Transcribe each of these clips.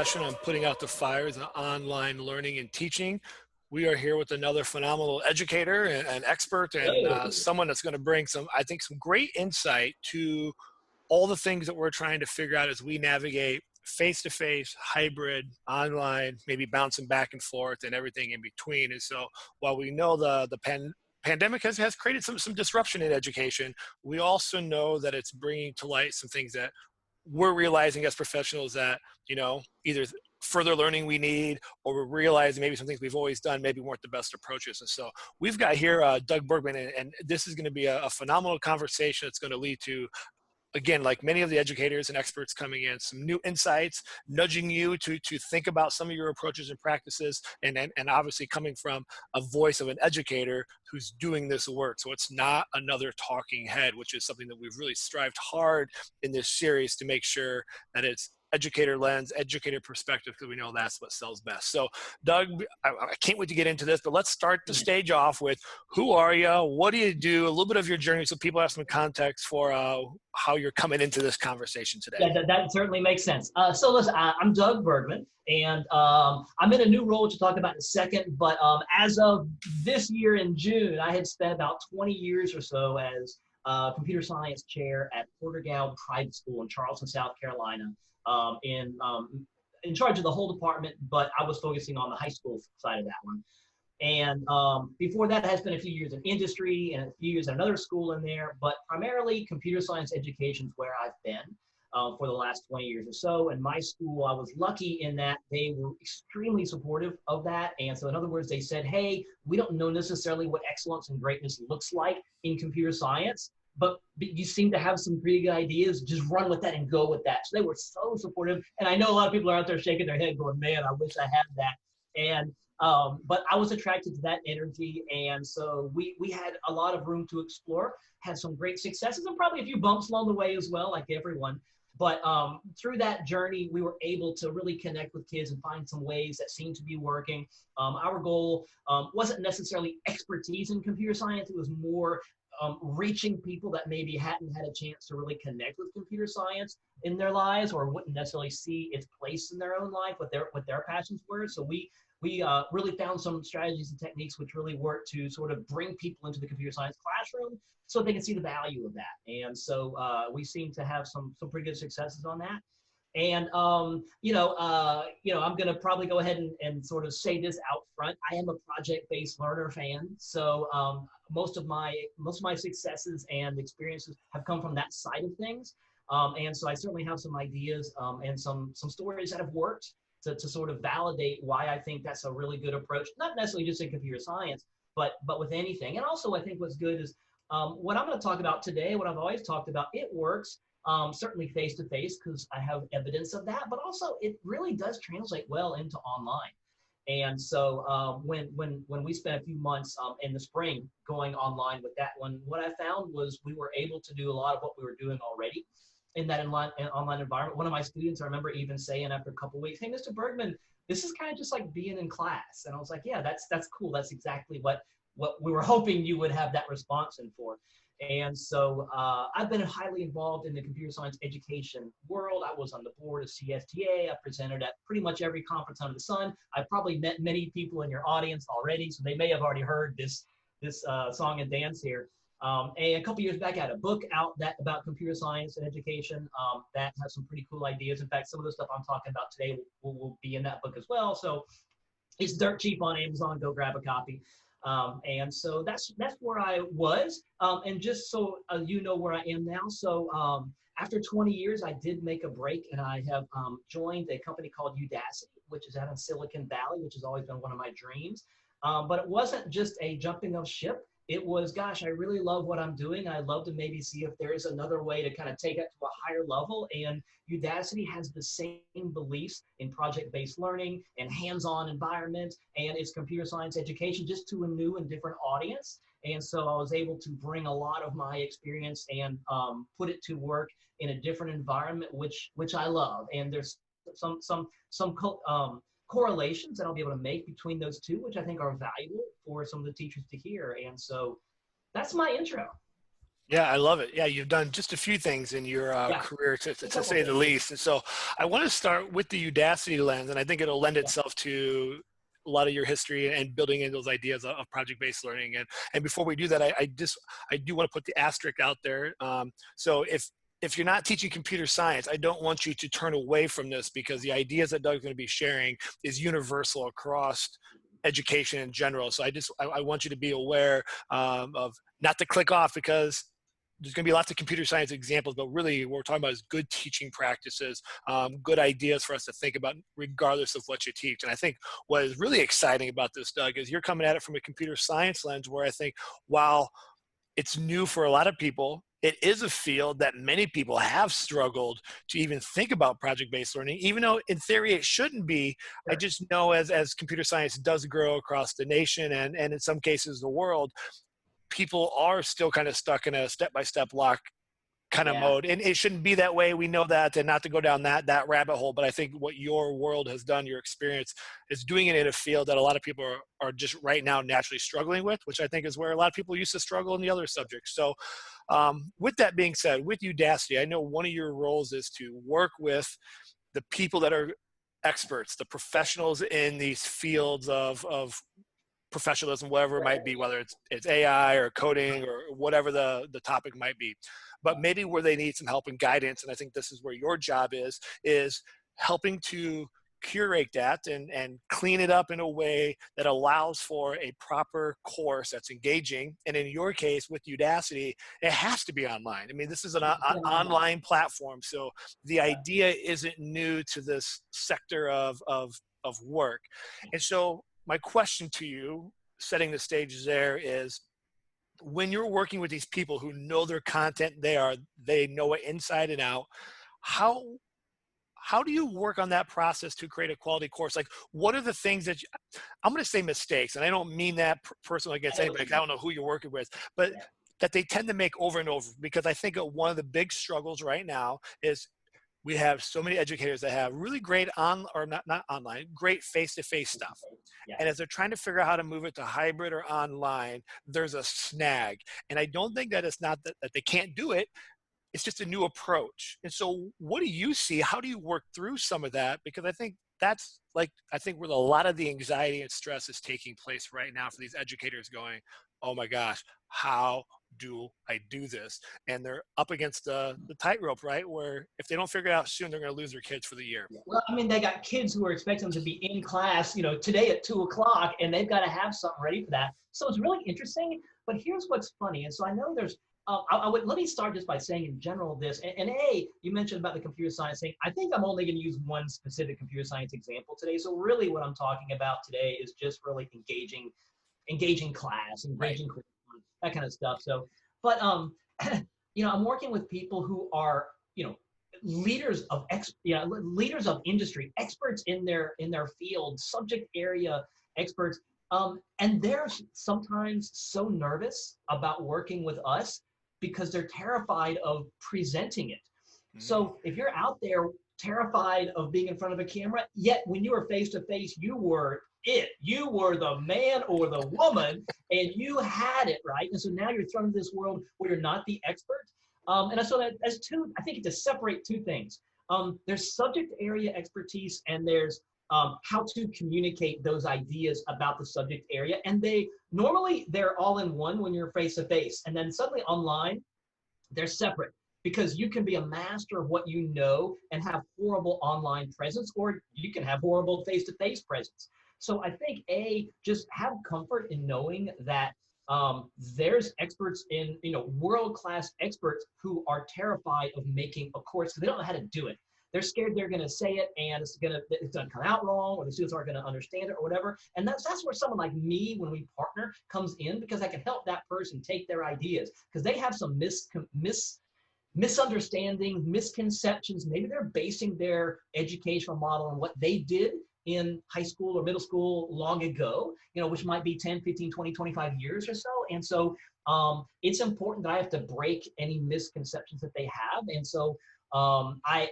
passion on putting out the fires of online learning and teaching. We are here with another phenomenal educator and expert and Oh, someone that's going to bring some, I think, some great insight to all the things that we're trying to figure out as we navigate face-to-face, hybrid, online, maybe bouncing back and forth and everything in between. And so while we know the pandemic has created some disruption in education, we also know that it's bringing to light some things that we're realizing as professionals that, either further learning we need, or we're realizing maybe some things we've always done maybe weren't the best approaches. And so we've got here Doug Bergman, and this is going to be a phenomenal conversation that's going to lead to, again, like many of the educators and experts coming in, some new insights, nudging you to think about some of your approaches and practices, and obviously coming from a voice of an educator who's doing this work. So it's not another talking head, which is something that we've really strived hard in this series to make sure that it's educator lens, educator perspective, because we know that's what sells best. So Doug, I can't wait to get into this, but let's start the stage off with, who are you? What do you do? A little bit of your journey so people have some context for how you're coming into this conversation today. yeah, that certainly makes sense. So listen, I'm Doug Bergman, and I'm in a new role, which we'll talk about in a second. But as of this year in June, I had spent about 20 years or so as computer science chair at Porter-Gaud Private School in Charleston, South Carolina, in charge of the whole department, but I was focusing on the high school side of that one. And before that, I had spent a few years in industry and a few years at another school in there, but primarily computer science education is where I've been for the last 20 years or so. And my school, I was lucky in that they were extremely supportive of that. And so in other words, they said, hey, we don't know necessarily what excellence and greatness looks like in computer science, but you seem to have some pretty good ideas. Just run with that and go with that. So they were so supportive. And I know a lot of people are out there shaking their head going, man, I wish I had that. And but I was attracted to that energy. And so we had a lot of room to explore, had some great successes and probably a few bumps along the way as well, like everyone. But through that journey, we were able to really connect with kids and find some ways that seemed to be working. Our goal wasn't necessarily expertise in computer science. It was more reaching people that maybe hadn't had a chance to really connect with computer science in their lives, or wouldn't necessarily see its place in their own life, what their passions were. So we really found some strategies and techniques which really work to sort of bring people into the computer science classroom so they can see the value of that. And so we seem to have some pretty good successes on that. And I'm going to probably go ahead and sort of say this out front. I am a project-based learner fan, so most of my successes and experiences have come from that side of things. And so I certainly have some ideas and some stories that have worked to sort of validate why I think that's a really good approach, not necessarily just in computer science, but with anything. And also I think what's good is what I'm going to talk about today, what I've always talked about, it works. Certainly face-to-face, because I have evidence of that, but also it really does translate well into online. And so when we spent a few months in the spring going online with that one, what I found was we were able to do a lot of what we were doing already in that online environment. One of my students, I remember even saying after a couple of weeks, hey, Mr. Bergman, this is kind of just like being in class. And I was like, yeah, that's cool. That's exactly what we were hoping you would have that response in for. And so I've been highly involved in the computer science education world. I was on the board of CSTA. I presented at pretty much every conference under the sun. I've probably met many people in your audience already, so they may have already heard this song and dance here. And a couple years back, I had a book out about computer science and education that has some pretty cool ideas. In fact, some of the stuff I'm talking about today will be in that book as well. So it's dirt cheap on Amazon. Go grab a copy. And so that's where I was. And just so you know where I am now. So after 20 years, I did make a break, and I have joined a company called Udacity, which is out in Silicon Valley, which has always been one of my dreams. But it wasn't just a jumping of ship. It was, gosh, I really love what I'm doing. I'd love to maybe see if there is another way to kind of take it to a higher level. And Udacity has the same beliefs in project-based learning and hands-on environment and its computer science education, just to a new and different audience. And so I was able to bring a lot of my experience and put it to work in a different environment, which I love. And there's some correlations that I'll be able to make between those two, which I think are valuable for some of the teachers to hear. And so that's my intro. Yeah, I love it. Yeah, you've done just a few things in your Yeah, career, a to couple say the things. least. And so I want to start with the Udacity lens, and I think it'll lend Yeah, itself to a lot of your history and building in those ideas of project-based learning. And before we do that, I do want to put the asterisk out there. So if you're not teaching computer science, I don't want you to turn away from this, because the ideas that Doug's going to be sharing is universal across education in general. So I want you to be aware of not to click off, because there's going to be lots of computer science examples, but really what we're talking about is good teaching practices, good ideas for us to think about regardless of what you teach. And I think what is really exciting about this, Doug, is you're coming at it from a computer science lens, where I think while it's new for a lot of people, it is a field that many people have struggled to even think about project-based learning, even though in theory it shouldn't be. I sure. just know as computer science does grow across the nation, and in some cases the world, people are still kind of stuck in a step-by-step lock kind of Yeah, mode, and it shouldn't be that way. We know that, and not to go down that rabbit hole, but I think what your world has done, your experience, is doing it in a field that a lot of people are just right now naturally struggling with, which I think is where a lot of people used to struggle in the other subjects. So with that being said, with Udacity, I know one of your roles is to work with the people that are experts, the professionals in these fields of professionalism, whatever it might be, whether it's AI or coding or whatever the topic might be, but maybe where they need some help and guidance. And I think this is where your job is helping to curate that and clean it up in a way that allows for a proper course that's engaging. And in your case with Udacity, it has to be online. I mean, this is an yeah, online platform, so the yeah, idea isn't new to this sector of work. And so my question to you, setting the stage there, is when you're working with these people who know their content, they know it inside and out, how how do you work on that process to create a quality course? Like, what are the things that I'm going to say mistakes, and I don't mean that personally I against know what anybody, you 'cause I mean. don't know who you're working with, but Yeah, that they tend to make over and over? Because I think one of the big struggles right now is we have so many educators that have really great or not online, great face-to-face stuff. yeah, And as they're trying to figure out how to move it to hybrid or online, there's a snag. And I don't think that it's not that they can't do it. It's just a new approach. And so what do you see? How do you work through some of that? Because I think that's like, I think where a lot of the anxiety and stress is taking place right now for these educators, going, oh my gosh, how do I do this? And they're up against the tightrope, right? Where if they don't figure it out soon, they're going to lose their kids for the year. yeah. Well, I mean, they got kids who are expecting them to be in class, today at 2 o'clock, and they've got to have something ready for that. So it's really interesting. But here's what's funny. And so I know there's, I would let me start just by saying in general this. And you mentioned about the computer science thing. I think I'm only going to use one specific computer science example today. So really, what I'm talking about today is just really engaging class, Right. engaging curriculum, that kind of stuff. So, but I'm working with people who are, leaders of industry, experts in their field, subject area experts, and they're sometimes so nervous about working with us because they're terrified of presenting it. Mm. So if you're out there terrified of being in front of a camera, yet when you were face to face, you were it. You were the man or the woman, and you had it, right? And so now you're thrown into this world where you're not the expert. And so that's two. I think to separate two things. There's subject area expertise, and there's how to communicate those ideas about the subject area. And they're all in one when you're face to face, and then suddenly online they're separate, because you can be a master of what you know and have horrible online presence, or you can have horrible face-to-face presence. So I think just have comfort in knowing that there's experts in, world-class experts who are terrified of making a course because they don't know how to do it. They're scared they're going to say it and it's going to come out wrong, or the students aren't going to understand it or whatever. And that's where someone like me, when we partner, comes in, because I can help that person take their ideas, because they have some misunderstandings, misconceptions. Maybe they're basing their educational model on what they did in high school or middle school long ago, which might be 10, 15, 20, 25 years or so. And so it's important that I have to break any misconceptions that they have. And so I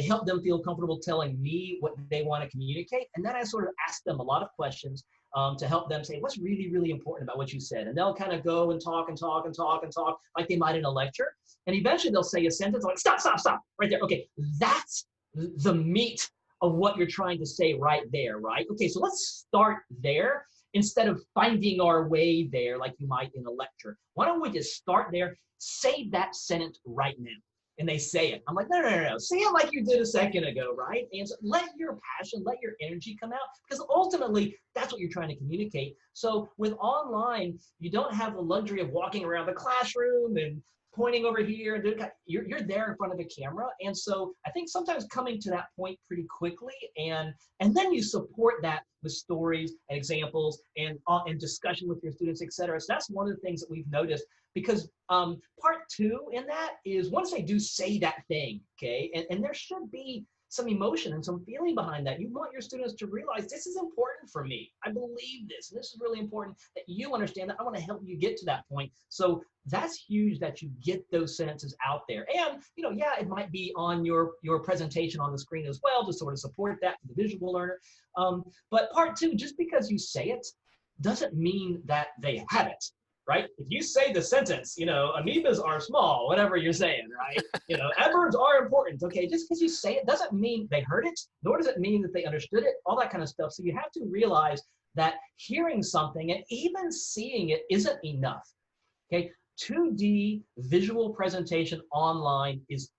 help them feel comfortable telling me what they want to communicate. And then I sort of ask them a lot of questions to help them say what's really, really important about what you said. And they'll kind of go and talk and talk and talk and talk like they might in a lecture. And eventually they'll say a sentence like, stop, stop, stop, right there. Okay, that's the meat of what you're trying to say right there, right? Okay, so let's start there instead of finding our way there like you might in a lecture. Why don't we just start there, say that sentence right now? And they say it. I'm like, no, no, no, no. Say it like you did a second ago, right? And so let your passion, let your energy come out, because ultimately that's what you're trying to communicate. So with online, you don't have the luxury of walking around the classroom and pointing over here. You're there in front of a camera. And so I think sometimes coming to that point pretty quickly, and then you support that with stories and examples and discussion with your students, et cetera. So that's one of the things that we've noticed, because part two in that is once they do say that thing, okay, and there should be some emotion and some feeling behind that. You want your students to realize this is important for me. I believe this, and this is really important that you understand that. I want to help you get to that point. So that's huge that you get those sentences out there. And, you know, yeah, it might be on your presentation on the screen as well to sort of support that for the visual learner. But part two, just because you say it doesn't mean that they have it. Right? If you say the sentence, you know, amoebas are small, whatever you're saying, right? You know, adverbs are important. Okay, just because you say it doesn't mean they heard it, nor does it mean that they understood it, all that kind of stuff. So you have to realize that hearing something and even seeing it isn't enough. Okay, 2D visual presentation online is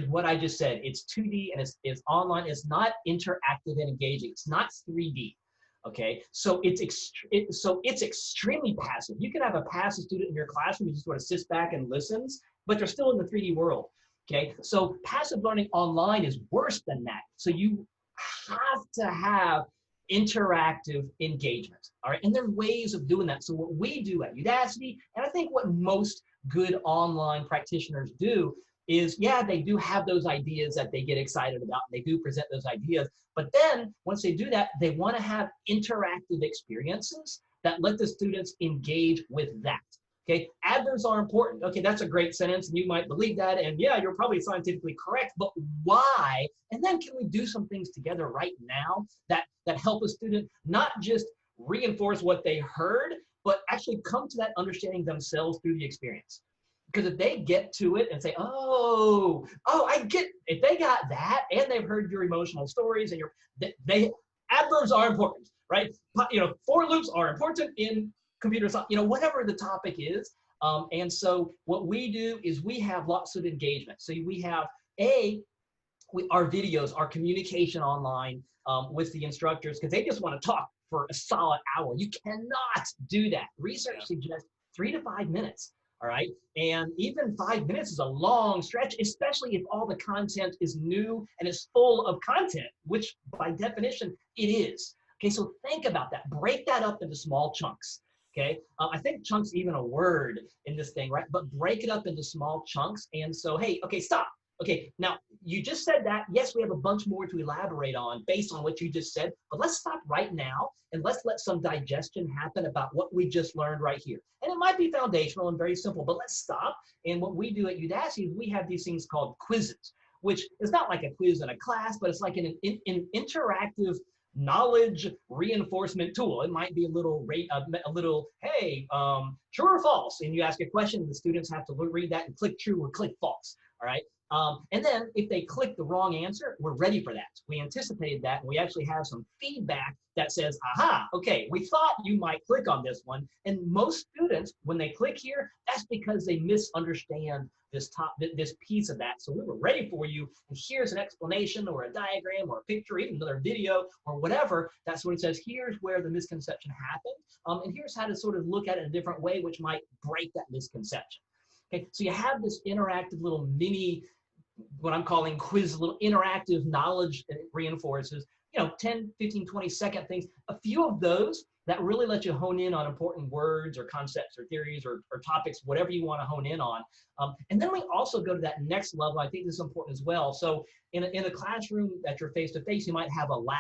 what I just said. It's 2D and it's online. It's not interactive and engaging. It's not 3D. Okay, so it's extremely passive. You can have a passive student in your classroom who just sort of sits back and listens, but they're still in the 3D world. Okay, so passive learning online is worse than that. So you have to have interactive engagement. All right, and there are ways of doing that. So what we do at Udacity, and I think what most good online practitioners do, is, yeah, they do have those ideas that they get excited about. They do present those ideas. But then once they do that, they want to have interactive experiences that let the students engage with that. Okay, adverbs are important. Okay, that's a great sentence, and you might believe that, and yeah, you're probably scientifically correct, but why? And then can we do some things together right now that help a student not just reinforce what they heard, but actually come to that understanding themselves through the experience? Because if they get to it and say, oh, I get, if they got that and they've heard your emotional stories and adverbs are important, right? You know, for loops are important in computer science, you know, whatever the topic is. And so what we do is we have lots of engagement. So we have our videos, our communication online with the instructors, because they just want to talk for a solid hour. You cannot do that. Research suggests 3 to 5 minutes. All right, and even 5 minutes is a long stretch, especially if all the content is new and is full of content, which by definition it is. Okay, so think about that. Break that up into small chunks. Okay, I think chunks even a word in this thing, right? But break it up into small chunks. And so, hey, okay, stop. Okay, now you just said that. Yes, we have a bunch more to elaborate on based on what you just said, but let's stop right now and let's let some digestion happen about what we just learned right here. And it might be foundational and very simple, but let's stop. And what we do at Udacity is we have these things called quizzes, which is not like a quiz in a class, but it's like an interactive knowledge reinforcement tool. It might be a little, hey, true or false, and you ask a question, and the students have to read that and click true or click false. All right. And then if they click the wrong answer, we're ready for that. We anticipated that, and we actually have some feedback that says, aha, okay, we thought you might click on this one. And most students, when they click here, that's because they misunderstand this piece of that. So we were ready for you, and here's an explanation or a diagram or a picture, even another video or whatever. That's what it says. Here's where the misconception happened. And here's how to sort of look at it in a different way, which might break that misconception. Okay, so you have this interactive little mini, what I'm calling quiz, little interactive knowledge that it reinforces, 10, 15, 20-second things. A few of those that really let you hone in on important words or concepts or theories or topics, whatever you want to hone in on. And then we also go to that next level. I think this is important as well. So in a classroom that you're face-to-face, you might have a lab.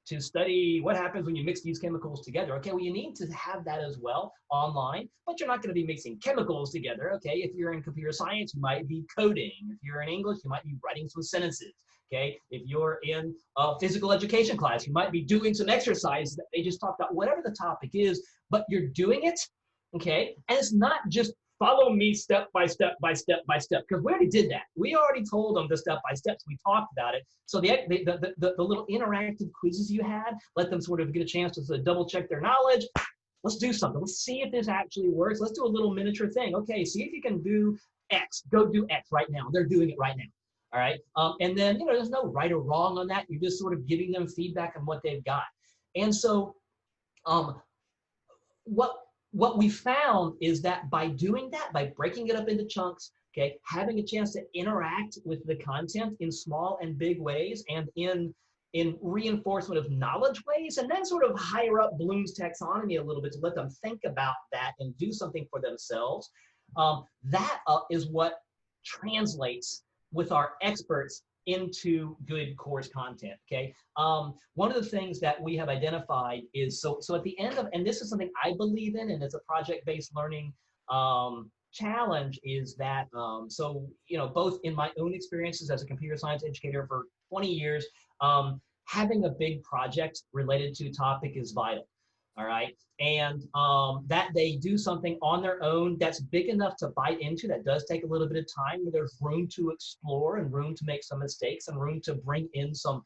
to study what happens when you mix these chemicals together. Okay, well, you need to have that as well online, but you're not going to be mixing chemicals together. Okay, if you're in computer science, you might be coding. If you're in English, you might be writing some sentences. Okay, if you're in a physical education class, you might be doing some exercise that they just talked about, whatever the topic is, but you're doing it, okay? And it's not just follow me step by step by step by step, because we already did that. We already told them the step by steps. We talked about it. So the little interactive quizzes you had, let them sort of get a chance to sort of double check their knowledge. Let's do something. Let's see if this actually works. Let's do a little miniature thing. Okay, see if you can do X. Go do X right now. They're doing it right now. All right. And then, there's no right or wrong on that. You're just sort of giving them feedback on what they've got. And so what we found is that by doing that, by breaking it up into chunks, okay, having a chance to interact with the content in small and big ways and in reinforcement of knowledge ways, and then sort of higher up Bloom's taxonomy a little bit to let them think about that and do something for themselves, that is what translates with our experts into good course content, okay? One of the things that we have identified is, so at the end of, and this is something I believe in, and it's a project-based learning challenge, is that, both in my own experiences as a computer science educator for 20 years, having a big project related to a topic is vital. All right, and that they do something on their own that's big enough to bite into, that does take a little bit of time, where there's room to explore and room to make some mistakes and room to bring in some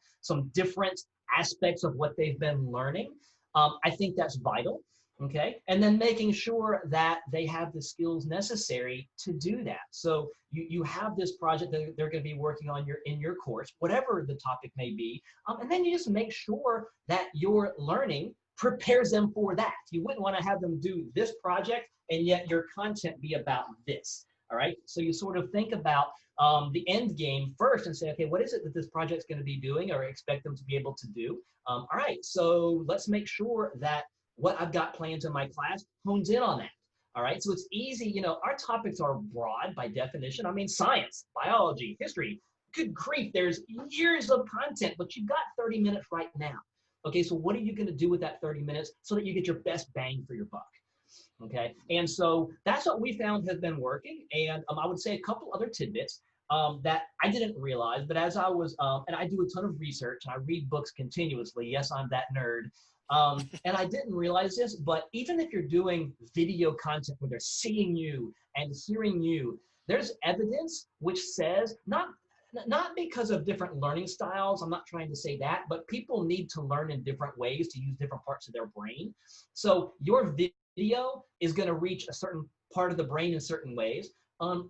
different aspects of what they've been learning. I think that's vital, okay? And then making sure that they have the skills necessary to do that. So you have this project that they're going to be working on in your course, whatever the topic may be, and then you just make sure that your learning prepares them for that. You wouldn't want to have them do this project and yet your content be about this. All right. So you sort of think about the end game first and say, okay, what is it that this project's going to be doing or expect them to be able to do? All right. So let's make sure that what I've got planned in my class hones in on that. All right. So it's easy. Our topics are broad by definition. I mean, science, biology, history. Good grief, there's years of content, but you've got 30 minutes right now. Okay, so what are you going to do with that 30 minutes so that you get your best bang for your buck? Okay, and so that's what we found has been working. And I would say a couple other tidbits that I didn't realize, but as I was, and I do a ton of research and I read books continuously. Yes, I'm that nerd. And I didn't realize this, but even if you're doing video content where they're seeing you and hearing you, there's evidence which says, not because of different learning styles, I'm not trying to say that, but people need to learn in different ways to use different parts of their brain. So your video is going to reach a certain part of the brain in certain ways.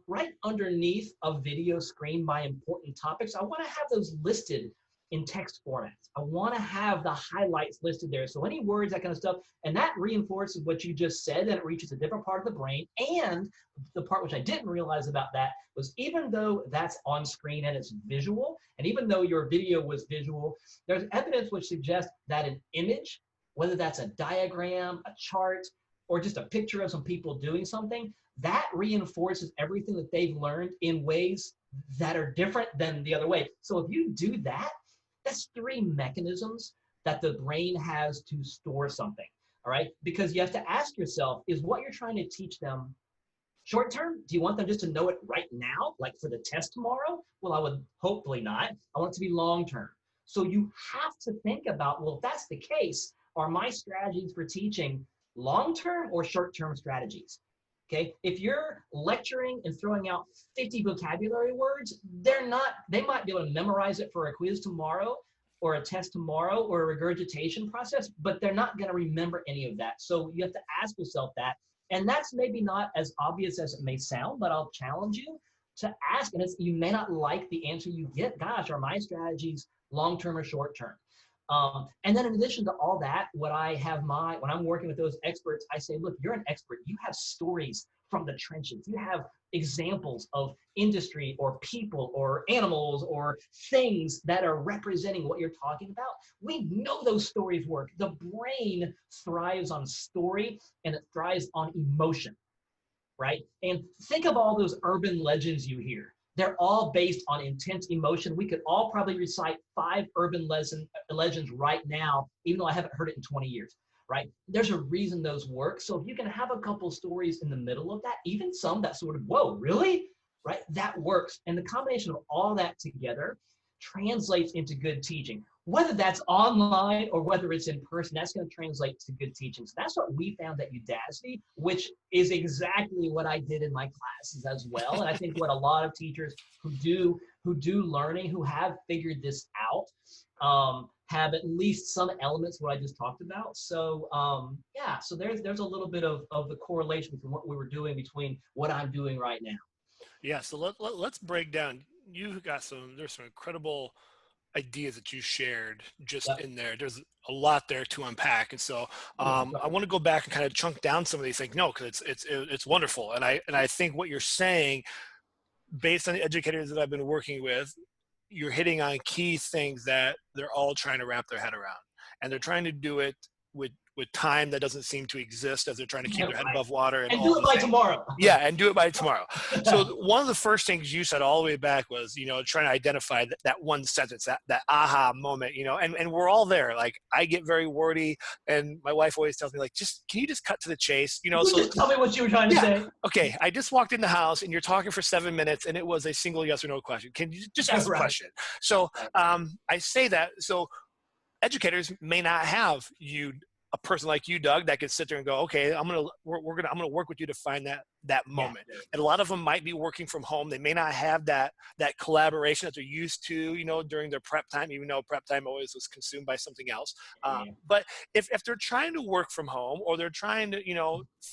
Right underneath a video screen by important topics, I want to have those listed in text formats. I want to have the highlights listed there. So any words, that kind of stuff, and that reinforces what you just said, and it reaches a different part of the brain. And the part which I didn't realize about that was, even though that's on screen and it's visual, and even though your video was visual, there's evidence which suggests that an image, whether that's a diagram, a chart, or just a picture of some people doing something, that reinforces everything that they've learned in ways that are different than the other way. So if you do that, that's 3 mechanisms that the brain has to store something, all right? Because you have to ask yourself, is what you're trying to teach them short term? Do you want them just to know it right now, like for the test tomorrow? Well, I would hopefully not. I want it to be long term. So you have to think about, well, if that's the case, are my strategies for teaching long term or short term strategies? Okay, if you're lecturing and throwing out 50 vocabulary words, they might be able to memorize it for a quiz tomorrow or a test tomorrow or a regurgitation process, but they're not going to remember any of that. So you have to ask yourself that. And that's maybe not as obvious as it may sound, but I'll challenge you to ask, and you may not like the answer you get. Gosh, are my strategies long-term or short-term? And then in addition to all that, when I'm working with those experts, I say, look, you're an expert. You have stories from the trenches. You have examples of industry or people or animals or things that are representing what you're talking about. We know those stories work. The brain thrives on story and it thrives on emotion, right? And think of all those urban legends you hear. They're all based on intense emotion. We could all probably recite 5 urban legends right now, even though I haven't heard it in 20 years, right? There's a reason those work. So if you can have a couple stories in the middle of that, even some that sort of, whoa, really? Right? That works. And the combination of all that together translates into good teaching. Whether that's online or whether it's in person, that's going to translate to good teaching. So that's what we found at Udacity, which is exactly what I did in my classes as well. And I think what a lot of teachers who do learning, who have figured this out, have at least some elements what I just talked about. So yeah, so there's a little bit of the correlation from what we were doing between what I'm doing right now. Yeah, so let's break down. There's some incredible ideas that you shared just Yep. in there. There's a lot there to unpack, and so I want to go back and kind of chunk down some of these things. No, because it's wonderful, and I think what you're saying, based on the educators that I've been working with, you're hitting on key things that they're all trying to wrap their head around, and they're trying to do it with time that doesn't seem to exist as they're trying to keep their head above water and And all do it the by things. tomorrow. Yeah, and do it by tomorrow. So one of the first things you said all the way back was, trying to identify that one sentence, that aha moment, and we're all there. Like, I get very wordy, and my wife always tells me, like, can you just cut to the chase? So Just tell me what you were trying to say. okay, I just walked in the house and you're talking for 7 minutes and it was a single yes or no question. Can you just ask the question? So I say that, so educators may not have a person like you, Doug, that can sit there and go, okay, I'm gonna work with you to find that moment. Yeah. And a lot of them might be working from home. They may not have that collaboration that they're used to, during their prep time, even though prep time always was consumed by something else. But if they're trying to work from home, or they're trying to,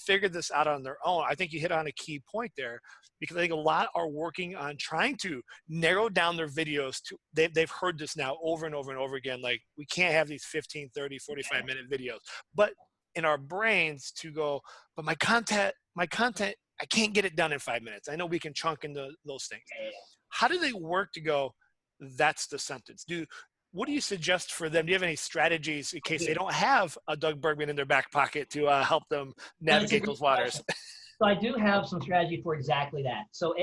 figure this out on their own, I think you hit on a key point there, because I think a lot are working on trying to narrow down their videos to, they've heard this now over and over and over again, like, we can't have these 15, 30, 45-minute videos. But in our brains to go, but my content, I can't get it done in 5 minutes. I know we can chunk into those things. How do they work to go, that's the sentence? What do you suggest for them? Do you have any strategies in case they don't have a Doug Bergman in their back pocket to help them navigate those waters? So I do have some strategy for exactly that. So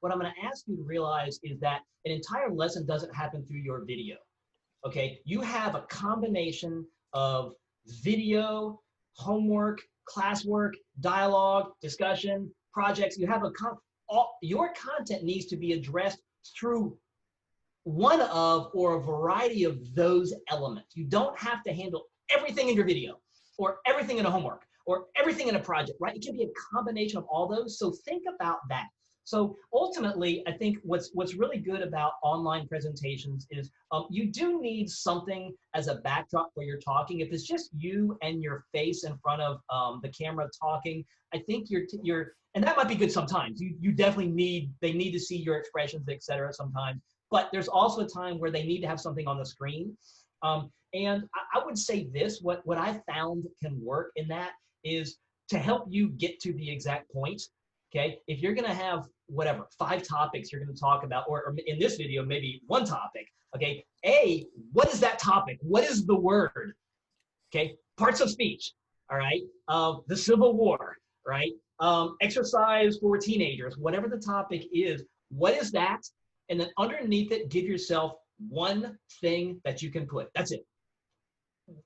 what I'm going to ask you to realize is that an entire lesson doesn't happen through your video. Okay, you have a combination of video, homework, classwork, dialogue, discussion, projects. You have your content needs to be addressed through one of or a variety of those elements. You don't have to handle everything in your video, or everything in a homework, or everything in a project, right? It can be a combination of all those. So think about that. So ultimately, I think what's really good about online presentations is you do need something as a backdrop where you're talking. If it's just you and your face in front of the camera talking, I think and that might be good sometimes. You definitely they need to see your expressions, et cetera, sometimes. But there's also a time where they need to have something on the screen. And I would say this, what I found can work in that is to help you get to the exact point. Okay, if you're going to have 5 topics you're going to talk about, or in this video, maybe 1 topic. Okay, what is that topic? What is the word? Okay, parts of speech. All right, the Civil War. Right, exercise for teenagers. Whatever the topic is, what is that? And then underneath it, give yourself one thing that you can put. That's it.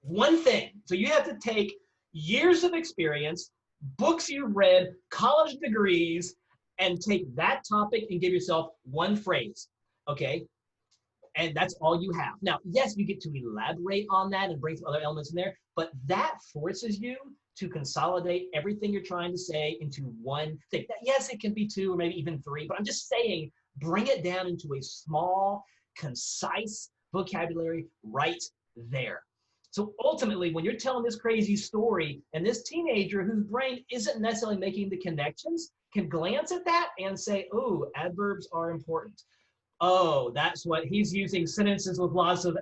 One thing. So you have to take years of experience, books you've read, college degrees, and take that topic and give yourself one phrase, okay? And that's all you have. Now, yes, you get to elaborate on that and bring some other elements in there, but that forces you to consolidate everything you're trying to say into one thing. Yes, it can be 2 or maybe even 3, but I'm just saying, bring it down into a small, concise vocabulary right there. So ultimately, when you're telling this crazy story, and this teenager whose brain isn't necessarily making the connections can glance at that and say, oh, adverbs are important. Oh, that's what he's using, sentences with lots of,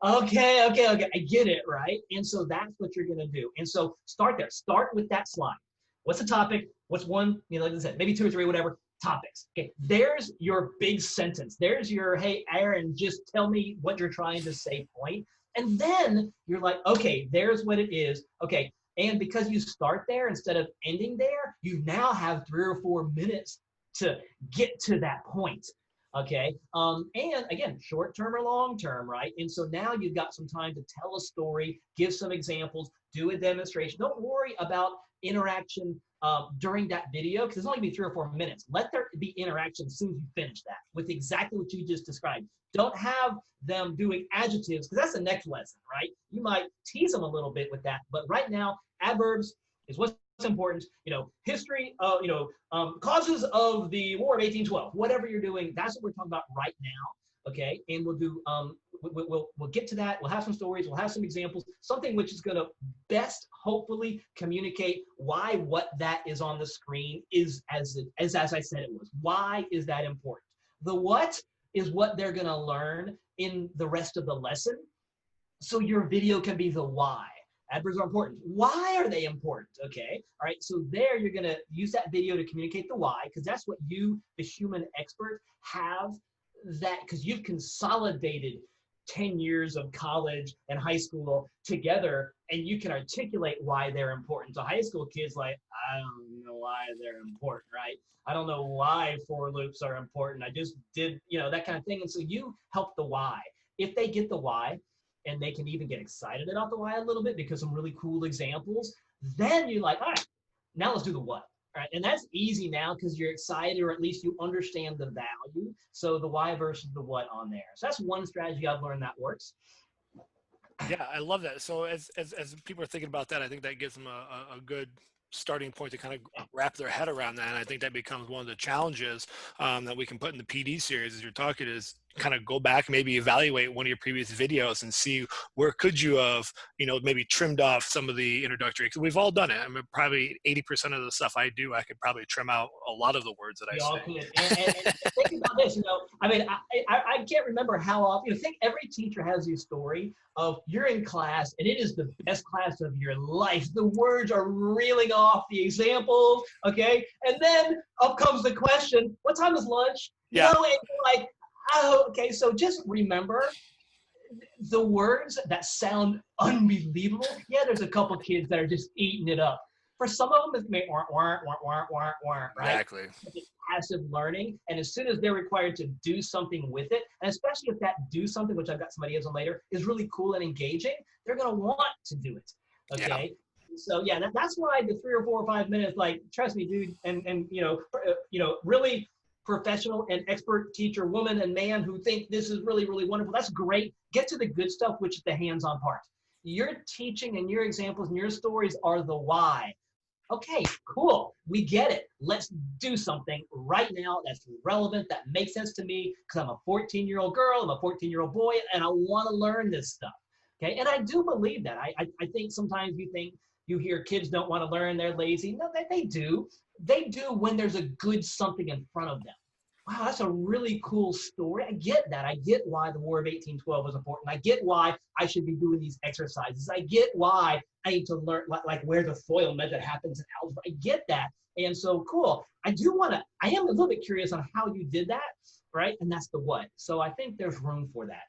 okay, I get it, right? And so that's what you're going to do. And so start there. Start with that slide. What's the topic? What's one, like I said, maybe 2 or 3, whatever, topics. Okay, there's your big sentence. There's your, hey, Aaron, just tell me what you're trying to say point. And then you're like, okay, there's what it is. Okay, and because you start there instead of ending there, you now have 3 or 4 minutes to get to that point. Okay. And again, short term or long term, right? And so now you've got some time to tell a story, give some examples, do a demonstration. Don't worry about interaction during that video because it's only gonna be 3 or 4 minutes. Let there be interaction as soon as you finish that with exactly what you just described. Don't have them doing adjectives because that's the next lesson, right? You might tease them a little bit with that, but right now, adverbs is what's important. History, causes of the War of 1812. Whatever you're doing, that's what we're talking about right now. Okay, and we'll do we'll get to that. We'll have some stories. We'll have some examples. Something which is going to best, hopefully, communicate why what that is on the screen is as I said it was. Why is that important? The what is what they're going to learn in the rest of the lesson. So your video can be the why. Adverbs are important. Why are they important? Okay. All right. So there you're going to use that video to communicate the why because that's what you, the human expert, have that because you've consolidated 10 years of college and high school together and you can articulate why they're important. So high school kids like, I don't know why they're important, right? I don't know why for loops are important. I just did, that kind of thing. And so you help the why. If they get the why, and they can even get excited about the why a little bit because some really cool examples, then you're like, all right, now let's do the what. All right, and that's easy now because you're excited or at least you understand the value. So the why versus the what on there. So that's one strategy I've learned that works. Yeah, I love that. So as people are thinking about that, I think that gives them a good starting point to kind of wrap their head around that. And I think that becomes one of the challenges that we can put in the PD series as you're talking is kind of go back, maybe evaluate one of your previous videos and see where could you have, maybe trimmed off some of the introductory, because we've all done it. I mean, probably 80% of the stuff I do, I could probably trim out a lot of the words that I Y'all say. could. And think about this, I mean, I can't remember how often, I think every teacher has this story of you're in class and it is the best class of your life. The words are reeling off the examples, okay? And then up comes the question, what time is lunch? Yeah. And you're like, oh, okay, so just remember the words that sound unbelievable. Yeah, there's a couple kids that are just eating it up. For some of them, it's may right? Exactly. It's passive learning, and as soon as they're required to do something with it, and especially if that do something, which I've got some ideas on later, is really cool and engaging, they're going to want to do it. Okay. Yeah. So yeah, that's why the 3 or 4 or 5 minutes, like, trust me, dude, and really professional and expert teacher, woman and man who think this is really, really wonderful. That's great. Get to the good stuff, which is the hands-on part. Your teaching and your examples and your stories are the why. Okay, cool. We get it. Let's do something right now that's relevant, that makes sense to me because I'm a 14-year-old girl, I'm a 14-year-old boy, and I want to learn this stuff. Okay, and I do believe that. I think sometimes you hear kids don't want to learn, they're lazy. No, they do. They do when there's a good something in front of them. Wow, that's a really cool story. I get that. I get why the War of 1812 was important. I get why I should be doing these exercises. I get why I need to learn like where the FOIL method happens in algebra. I get that. And so cool. I am a little bit curious on how you did that, right? And that's the what. So I think there's room for that.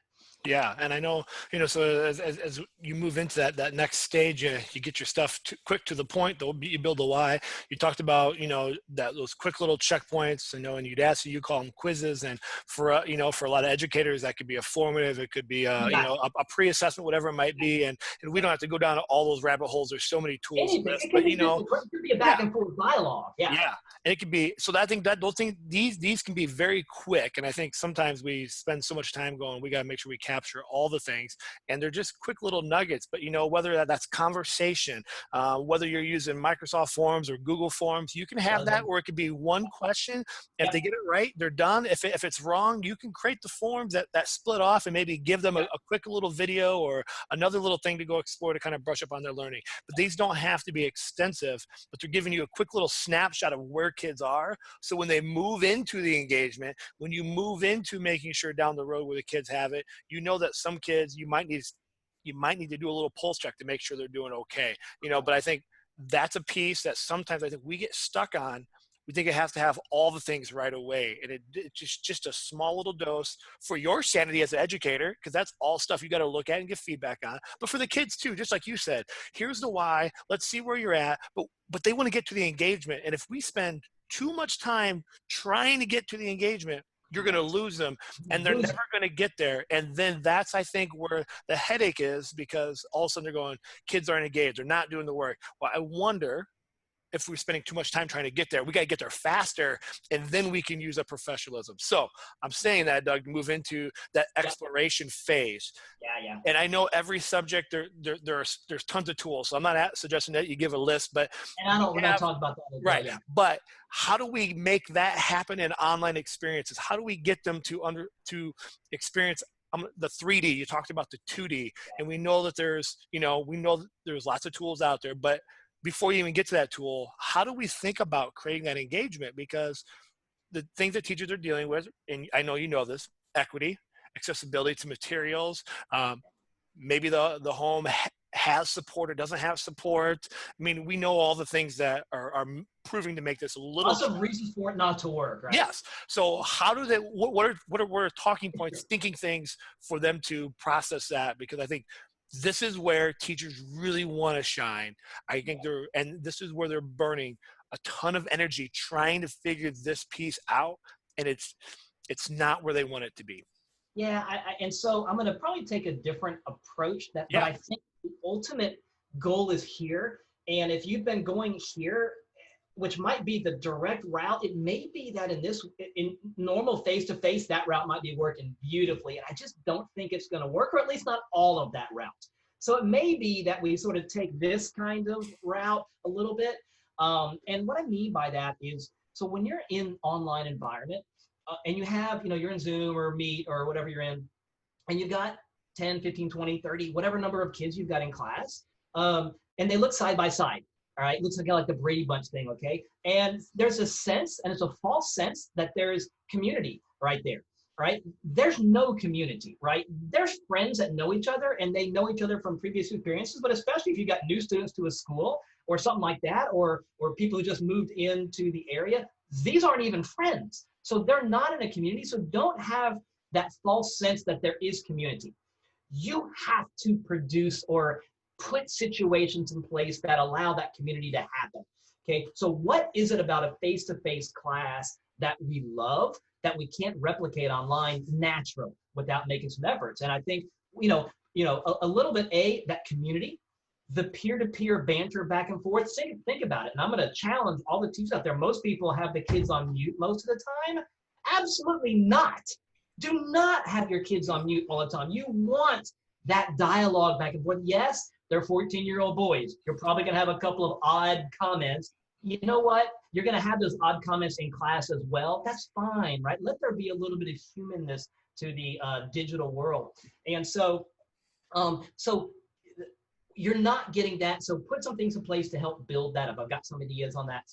Yeah, and I know, so as you move into that next stage, you get your stuff quick to the point. You build the why. You talked about, that those quick little checkpoints, and you'd ask you call them quizzes. And for for a lot of educators, that could be a formative. It could be a pre-assessment, whatever it might be. And we don't have to go down to all those rabbit holes. There's so many tools. Anything. It could be a back and forth dialogue. Yeah. Yeah. And it could be, so I think that those things, these can be very quick. And I think sometimes we spend so much time going, we got to make sure we capture all the things, and they're just quick little nuggets. But whether that's conversation, whether you're using Microsoft Forms or Google Forms, you can have that where it could be one question. If they get it right, they're done. If it's wrong, you can create the forms that split off and maybe give them a quick little video or another little thing to go explore to kind of brush up on their learning. But these don't have to be extensive, but they're giving you a quick little snapshot of where kids are. So when they move into the engagement, when you move into making sure down the road where the kids have it, that some kids you might need to do a little pulse check to make sure they're doing okay. But I think that's a piece that sometimes I think we get stuck on. We think it has to have all the things right away, and it's just a small little dose for your sanity as an educator, because that's all stuff you got to look at and give feedback on. But for the kids too, just like you said, here's the why. Let's see where you're at. But they want to get to the engagement, and if we spend too much time trying to get to the engagement, you're going to lose them, and they're never going to get there. And then that's, I think, where the headache is, because all of a sudden they're going, kids aren't engaged, they're not doing the work. Well, I wonder if we're spending too much time trying to get there. We got to get there faster, and then we can use a professionalism. So I'm saying that, Doug, to move into that exploration phase. Yeah. And I know every subject, there's tons of tools. So I'm not suggesting that you give a list, but we're not talking about that. Right. Yeah. But how do we make that happen in online experiences? How do we get them to experience the 3D? You talked about the 2D, and we know that there's lots of tools out there, but before you even get to that tool, how do we think about creating that engagement? Because the things that teachers are dealing with, and I know you know this, equity, accessibility to materials, maybe the home has support or doesn't have support. I mean, we know all the things that are proving to make this a little. Lots of reasons for it not to work, right? Yes. So how do they, what are talking points, thinking things for them to process that? Because I think this is where teachers really want to shine. I think and this is where they're burning a ton of energy trying to figure this piece out, and it's not where they want it to be. Yeah, and so I'm going to probably take a different approach. But I think the ultimate goal is here. And if you've been going here, which might be the direct route, it may be that in normal face-to-face, that route might be working beautifully. And I just don't think it's going to work, or at least not all of that route. So it may be that we sort of take this kind of route a little bit. And what I mean by that is, so when you're in online environment, and you have, you're in Zoom or Meet or whatever you're in, and you've got 10, 15, 20, 30, whatever number of kids you've got in class, and they look side by side, all right? It looks like the Brady Bunch thing, okay? And there's a sense, and it's a false sense, that there's community right there, right? There's no community, right? There's friends that know each other, and they know each other from previous experiences, but especially if you got new students to a school or something like that, or people who just moved into the area, these aren't even friends. So they're not in a community, so don't have that false sense that there is community. You have to produce or put situations in place that allow that community to happen, okay? So what is it about a face-to-face class that we love that we can't replicate online naturally without making some efforts? And I think, a little bit, that community, the peer-to-peer banter back and forth. Think about it. And I'm going to challenge all the teachers out there. Most people have the kids on mute most of the time. Absolutely not. Do not have your kids on mute all the time. You want that dialogue back and forth. Yes, they're 14-year-old boys. You're probably going to have a couple of odd comments. You know what? You're going to have those odd comments in class as well. That's fine, right? Let there be a little bit of humanness to the digital world. And so you're not getting that. So put some things in place to help build that up. I've got some ideas on that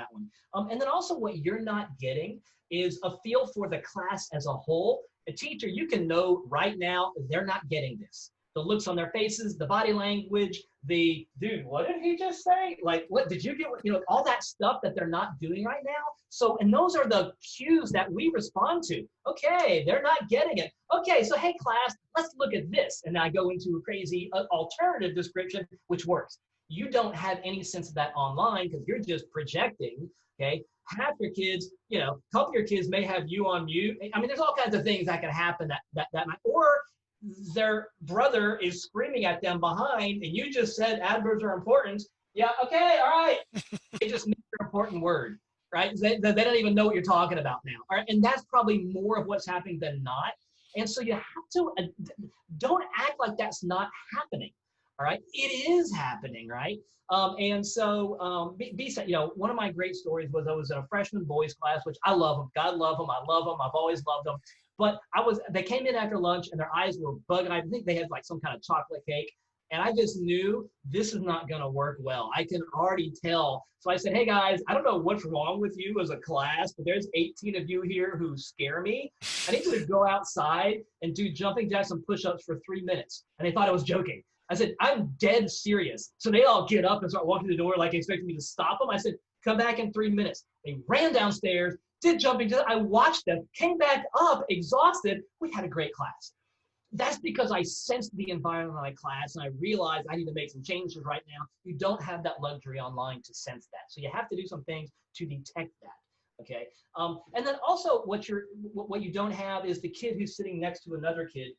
one. And then also what you're not getting is a feel for the class as a whole. A teacher, you can know right now they're not getting this. The looks on their faces, the body language, dude, what did he just say? Like, what did you get? All that stuff that they're not doing right now. So, and those are the cues that we respond to. Okay, they're not getting it. Okay, so hey class, let's look at this. And I go into a crazy alternative description, which works. You don't have any sense of that online because you're just projecting, okay? Half your kids, a couple of your kids may have you on mute. I mean, there's all kinds of things that can happen that might, or their brother is screaming at them behind, and you just said adverbs are important. Yeah, okay, all right. They just missed an important word, right? They don't even know what you're talking about now. All right, and that's probably more of what's happening than not. And so you have to, don't act like that's not happening. All right, it is happening, right? And so, one of my great stories was I was in a freshman boys class, which I love them. God love them. I love them. I've always loved them. But they came in after lunch and their eyes were bugging. I think they had like some kind of chocolate cake. And I just knew this is not going to work well. I can already tell. So I said, hey guys, I don't know what's wrong with you as a class, but there's 18 of you here who scare me. I need you to go outside and do jumping jacks and push-ups for 3 minutes. And they thought I was joking. I said, I'm dead serious. So they all get up and start walking to the door like expecting me to stop them. I said, come back in 3 minutes. They ran downstairs, did jumping jacks. I watched them, came back up, exhausted. We had a great class. That's because I sensed the environment of my class and I realized I need to make some changes right now. You don't have that luxury online to sense that. So you have to do some things to detect that. Okay. And then also what you don't have is the kid who's sitting next to another kid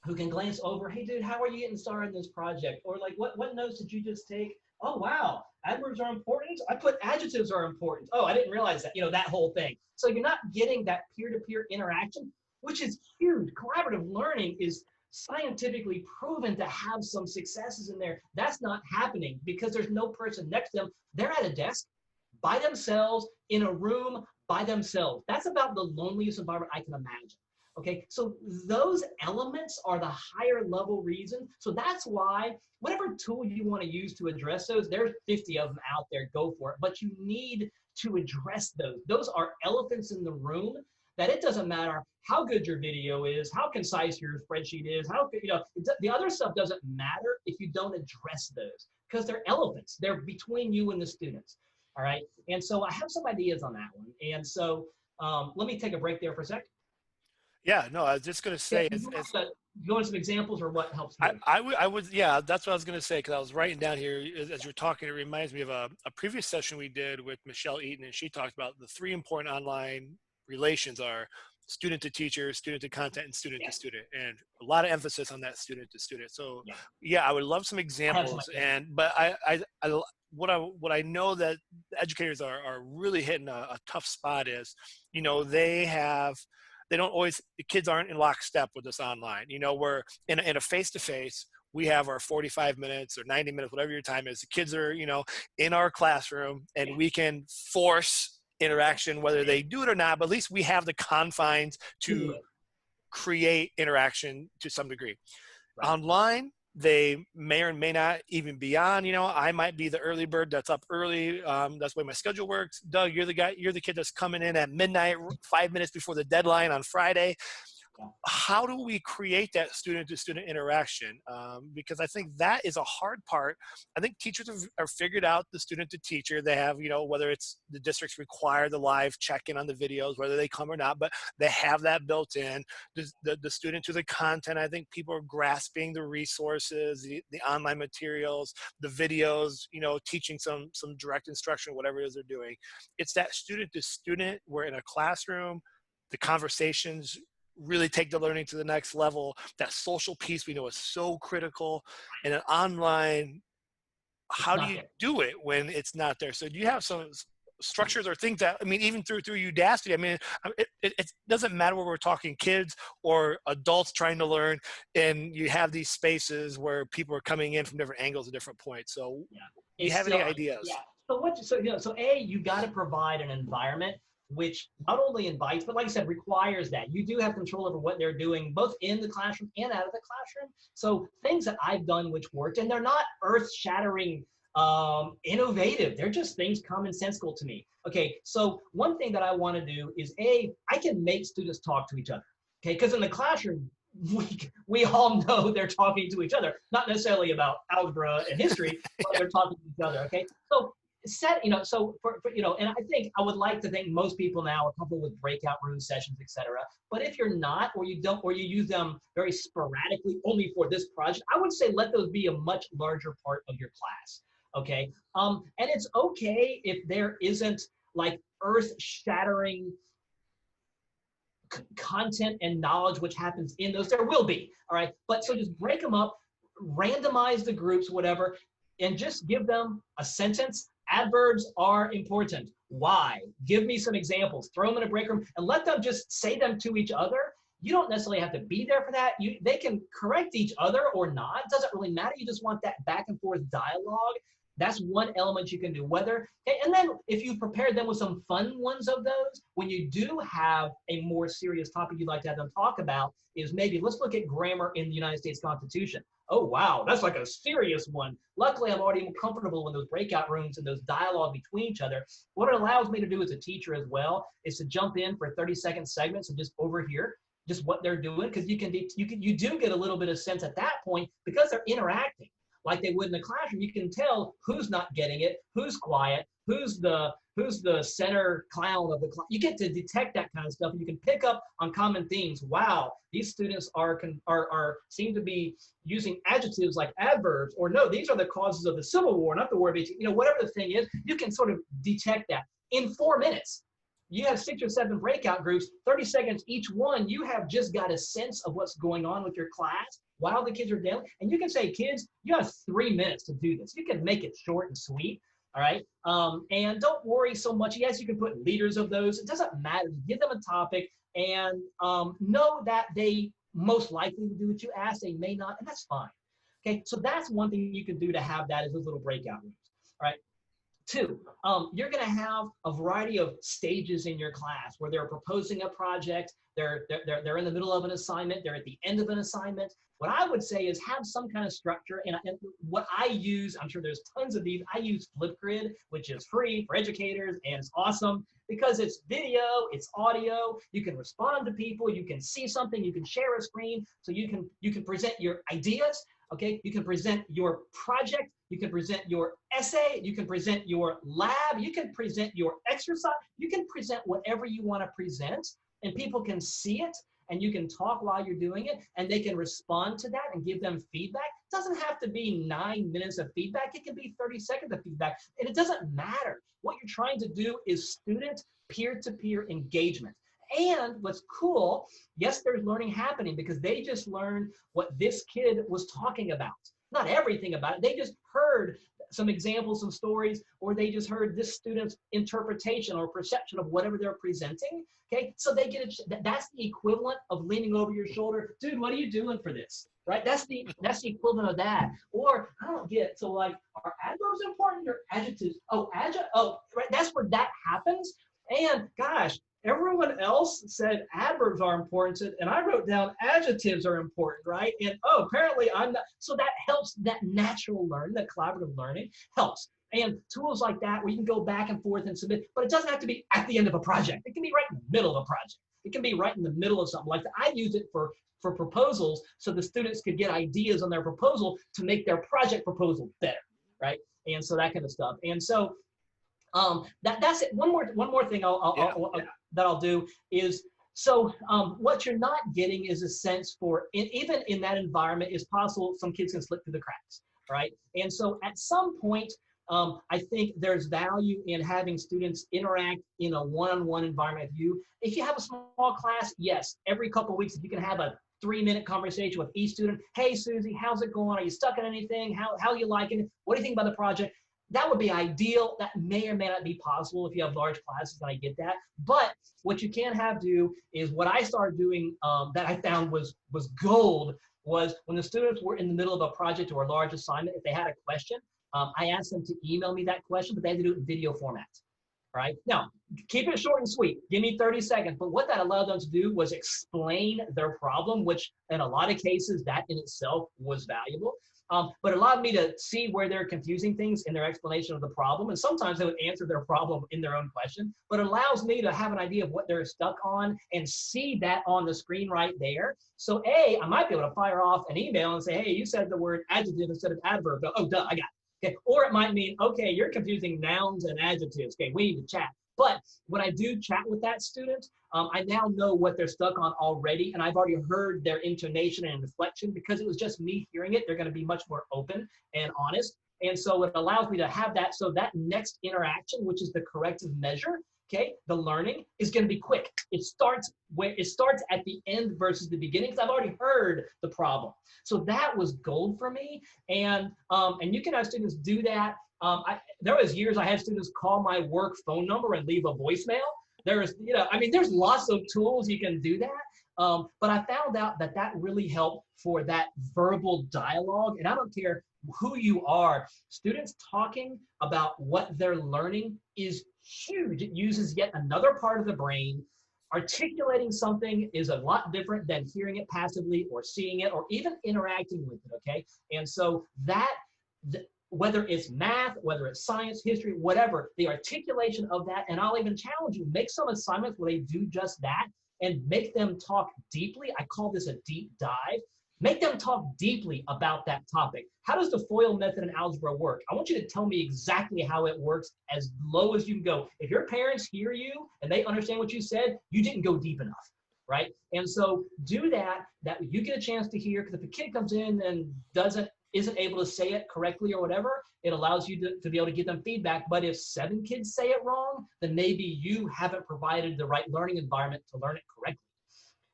who can glance over, hey dude, how are you getting started in this project? Or like, what notes did you just take? Oh wow, adverbs are important. I put adjectives are important. Oh, I didn't realize that, that whole thing. So you're not getting that peer-to-peer interaction, which is huge. Collaborative learning is scientifically proven to have some successes in there. That's not happening because there's no person next to them. They're at a desk by themselves in a room by themselves. That's about the loneliest environment I can imagine. Okay, so those elements are the higher level reason. So that's why whatever tool you want to use to address those, there's 50 of them out there, go for it. But you need to address those. Those are elephants in the room that it doesn't matter how good your video is, how concise your spreadsheet is, the other stuff doesn't matter if you don't address those because they're elephants. They're between you and the students. All right, and so I have some ideas on that one. And so let me take a break there for a sec. Yeah, no, I was just going to say, go into some examples or what helps you? I would, yeah, that's what I was going to say, because I was writing down here as you're talking. It reminds me of a previous session we did with Michelle Eaton, and she talked about the 3 important online relations are student to teacher, student to content, and student to student, and a lot of emphasis on that student to student. So yeah, I would love some examples. But what I know that educators are really hitting a tough spot is, they don't always, the kids aren't in lockstep with us online. We're in a face-to-face, we have our 45 minutes or 90 minutes, whatever your time is. The kids are, in our classroom, and we can force interaction, whether they do it or not, but at least we have the confines to create interaction to some degree. Right. Online, they may or may not even be on. I might be the early bird that's up early. That's the way my schedule works. Doug, you're the kid that's coming in at midnight, 5 minutes before the deadline on Friday. How do we create that student-to-student interaction? Because I think that is a hard part. I think teachers have figured out the student-to-teacher. They have, whether it's the districts require the live check-in on the videos, whether they come or not, but they have that built in. The student to the content, I think people are grasping the resources, the online materials, the videos, teaching some direct instruction, whatever it is they're doing. It's that student-to-student. We're in a classroom, the conversations really take the learning to the next level. That social piece we know is so critical. And an online, how do you do it when it's not there? So do you have some structures or things that, even through Udacity, it doesn't matter whether we're talking kids or adults trying to learn, and you have these spaces where people are coming in from different angles at different points. So do you have any ideas? Yeah. So you got to provide an environment which not only invites, but like I said, requires that. You do have control over what they're doing, both in the classroom and out of the classroom. So things that I've done which worked, and they're not earth-shattering, innovative. They're just things commonsensical to me. Okay, so one thing that I want to do is, I can make students talk to each other. Okay, because in the classroom, we all know they're talking to each other, not necessarily about algebra and history, but they're talking to each other. Okay, so and I think I would like to think most people now are comfortable with breakout room sessions, etc. But if you're not, or you don't, or you use them very sporadically only for this project, I would say let those be a much larger part of your class. Okay, and it's okay if there isn't like earth-shattering content and knowledge which happens in those. There will be, all right. But so just break them up, randomize the groups, whatever, and just give them a sentence. Adverbs are important. Why? Give me some examples. Throw them in a break room and let them just say them to each other. You don't necessarily have to be there for that. They can correct each other or not. It doesn't really matter. You just want that back and forth dialogue. That's one element you can do. And then if you prepare them with some fun ones of those, when you do have a more serious topic you'd like to have them talk about, is maybe let's look at grammar in the United States Constitution. Oh, wow, that's like a serious one. Luckily, I'm already comfortable in those breakout rooms and those dialogue between each other. What it allows me to do as a teacher as well is to jump in for 30-second segments and just overhear just what they're doing, because you do get a little bit of sense at that point because they're interacting like they would in the classroom. You can tell who's not getting it, who's quiet, who's the center clown of the class. You get to detect that kind of stuff, and you can pick up on common themes. Wow, these students are seem to be using adjectives like adverbs, or no, these are the causes of the Civil War, not the War of 18. Whatever the thing is, you can sort of detect that in 4 minutes. you have 6 or 7 breakout groups, 30 seconds each one, you have just got a sense of what's going on with your class while the kids are down. And you can say, kids, you have 3 minutes to do this. You can make it short and sweet. All right. And don't worry so much. Yes, you can put leaders of those. It doesn't matter. Give them a topic and know that they most likely will do what you ask. They may not, and that's fine. Okay. So that's one thing you can do to have that as those little breakout rooms. All right. 2, you're going to have a variety of stages in your class where they're proposing a project, they're in the middle of an assignment, they're at the end of an assignment. What I would say is have some kind of structure. And what I use, I'm sure there's tons of these, I use Flipgrid, which is free for educators, and it's awesome because it's video, it's audio, you can respond to people, you can see something, you can share a screen, so you can present your ideas. Okay, you can present your project, you can present your essay, you can present your lab, you can present your exercise, you can present whatever you want to present, and people can see it, and you can talk while you're doing it, and they can respond to that and give them feedback. It doesn't have to be 9 minutes of feedback, it can be 30 seconds of feedback, and it doesn't matter. What you're trying to do is student peer-to-peer engagement. And what's cool, yes, there's learning happening because they just learned what this kid was talking about. Not everything about it. They just heard some examples, some stories, or they just heard this student's interpretation or perception of whatever they're presenting. Okay, so they get that's the equivalent of leaning over your shoulder. Dude, what are you doing for this? Right? That's the equivalent of that. Or I don't get, so like, are adverbs important or adjectives? Oh, right. That's where that happens. And gosh, everyone else said adverbs are important, and I wrote down adjectives are important, right? And apparently I'm not. So that helps, that natural learning, that collaborative learning helps. And tools like that where you can go back and forth and submit, but it doesn't have to be at the end of a project. It can be right in the middle of a project. It can be right in the middle of something like that. I use it for proposals so the students could get ideas on their proposal to make their project proposal better, right? And so that kind of stuff. And so that's it. One more thing that I'll do is, so what you're not getting is a sense for, even in that environment, it's possible some kids can slip through the cracks, right? And so at some point, I think there's value in having students interact in a one-on-one environment with you. If you have a small class, yes, every couple of weeks, if you can have a 3-minute conversation with each student. Hey, Susie, how's it going? Are you stuck in anything? How are you liking it? What do you think about the project? That would be ideal. That may or may not be possible if you have large classes, and I get that. But what you can have do is what I started doing that I found was gold was when the students were in the middle of a project or a large assignment, if they had a question, I asked them to email me that question, but they had to do it in video format. Right? Now, keep it short and sweet. Give me 30 seconds. But what that allowed them to do was explain their problem, which in a lot of cases, that in itself was valuable. But it allowed me to see where they're confusing things in their explanation of the problem. And sometimes they would answer their problem in their own question. But it allows me to have an idea of what they're stuck on and see that on the screen right there. So I might be able to fire off an email and say, hey, you said the word adjective instead of adverb. Oh, duh, I got it. Okay. Or it might mean, okay, you're confusing nouns and adjectives. Okay, we need to chat. But when I do chat with that student, I now know what they're stuck on already, and I've already heard their intonation and inflection. Because it was just me hearing it, they're going to be much more open and honest. And so it allows me to have that. So that next interaction, which is the corrective measure, okay, the learning is going to be quick. It starts at the end versus the beginning, because I've already heard the problem. So that was gold for me. And you can have students do that. There was years I had students call my work phone number and leave a voicemail. There's lots of tools you can do that. But I found out that really helped for that verbal dialogue. And I don't care who you are, students talking about what they're learning is huge. It uses yet another part of the brain. Articulating something is a lot different than hearing it passively or seeing it or even interacting with it, okay? And so whether it's math, whether it's science, history, whatever, the articulation of that, and I'll even challenge you, make some assignments where they do just that and make them talk deeply. I call this a deep dive. Make them talk deeply about that topic. How does the FOIL method in algebra work? I want you to tell me exactly how it works as low as you can go. If your parents hear you and they understand what you said, you didn't go deep enough, right? And so do that you get a chance to hear, because if a kid comes in and doesn't isn't able to say it correctly or whatever, it allows you to be able to give them feedback. But if 7 kids say it wrong, then maybe you haven't provided the right learning environment to learn it correctly.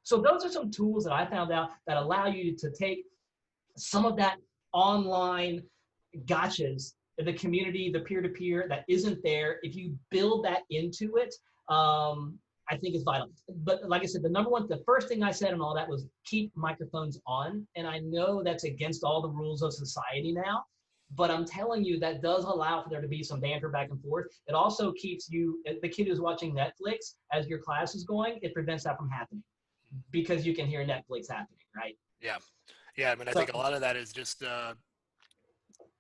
So those are some tools that I found out that allow you to take some of that online gotchas, the community, the peer-to-peer that isn't there. If you build that into it, I think is vital. But like I said, the first thing I said and all that was keep microphones on. And I know that's against all the rules of society now, but I'm telling you that does allow for there to be some banter back and forth. It also keeps the kid who's watching Netflix as your class is going, it prevents that from happening because you can hear Netflix happening, right? Yeah. Yeah. I mean, I think a lot of that is just